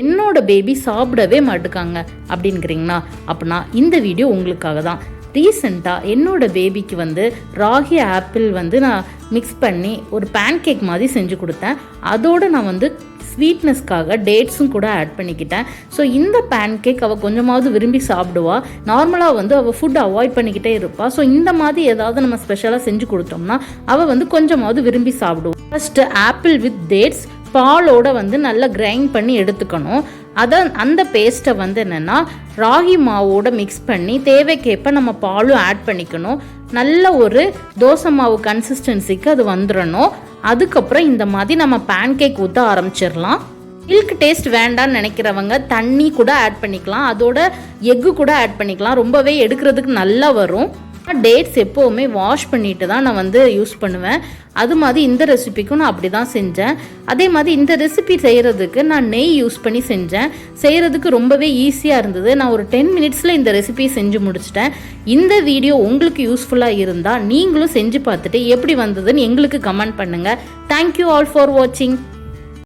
என்னோட பேபி சாப்பிடவே மாட்டுக்காங்க அப்படின்னுக்கிறீங்களா? அப்படின்னா இந்த வீடியோ உங்களுக்காக தான். ரீசெண்டாக என்னோட பேபிக்கு ராகி ஆப்பிள் நான் மிக்ஸ் பண்ணி ஒரு பேன் கேக் மாதிரி செஞ்சு கொடுத்தேன். அதோடு நான் ஸ்வீட்னஸ்க்காக டேட்ஸும் கூட ஆட் பண்ணிக்கிட்டேன். ஸோ இந்த பேன் கேக் அவள் கொஞ்சமாவது விரும்பி சாப்பிடுவா. நார்மலாக அவள் ஃபுட் அவாய்ட் பண்ணிக்கிட்டே இருப்பாள். ஸோ இந்த மாதிரி ஏதாவது நம்ம ஸ்பெஷலாக செஞ்சு கொடுத்தோம்னா அவள் கொஞ்சமாவது விரும்பி சாப்பிடுவோம். ஃபஸ்ட்டு ஆப்பிள் வித் டேட்ஸ் பாலோட நல்லா கிரைண்ட் பண்ணி எடுத்துக்கணும். அந்த பேஸ்ட்டை என்னென்னா ராகி மாவோட மிக்ஸ் பண்ணி தேவைக்கேற்ப நம்ம பாலும் ஆட் பண்ணிக்கணும். நல்ல ஒரு தோசை மாவு கன்சிஸ்டன்சிக்கு அது வந்துடணும். அதுக்கப்புறம் இந்த மாதிரி நம்ம பேன் கேக் ஊற்ற ஆரம்பிச்சிடலாம். மில்க் டேஸ்ட் வேண்டான்னு நினைக்கிறவங்க தண்ணி கூட ஆட் பண்ணிக்கலாம், அதோட எக்கு கூட ஆட் பண்ணிக்கலாம். ரொம்பவே எடுக்கிறதுக்கு நல்லா வரும். டேட்ஸ் எப்போவுமே வாஷ் பண்ணிட்டு தான் நான் யூஸ் பண்ணுவேன். அது மாதிரி இந்த ரெசிபிக்கும் நான் அப்படி தான் செஞ்சேன். அதே மாதிரி இந்த ரெசிபி செய்கிறதுக்கு நான் நெய் யூஸ் பண்ணி செஞ்சேன். செய்கிறதுக்கு ரொம்பவே ஈஸியாக இருந்தது. நான் ஒரு 10 மினிட்ஸில் இந்த ரெசிபி செஞ்சு முடிச்சிட்டேன். இந்த வீடியோ உங்களுக்கு யூஸ்ஃபுல்லாக இருந்தால் நீங்களும் செஞ்சு பார்த்துட்டு எப்படி வந்ததுன்னு எங்களுக்கு கமெண்ட் பண்ணுங்கள். தேங்க்யூ ஆல் ஃபார் வாட்சிங்.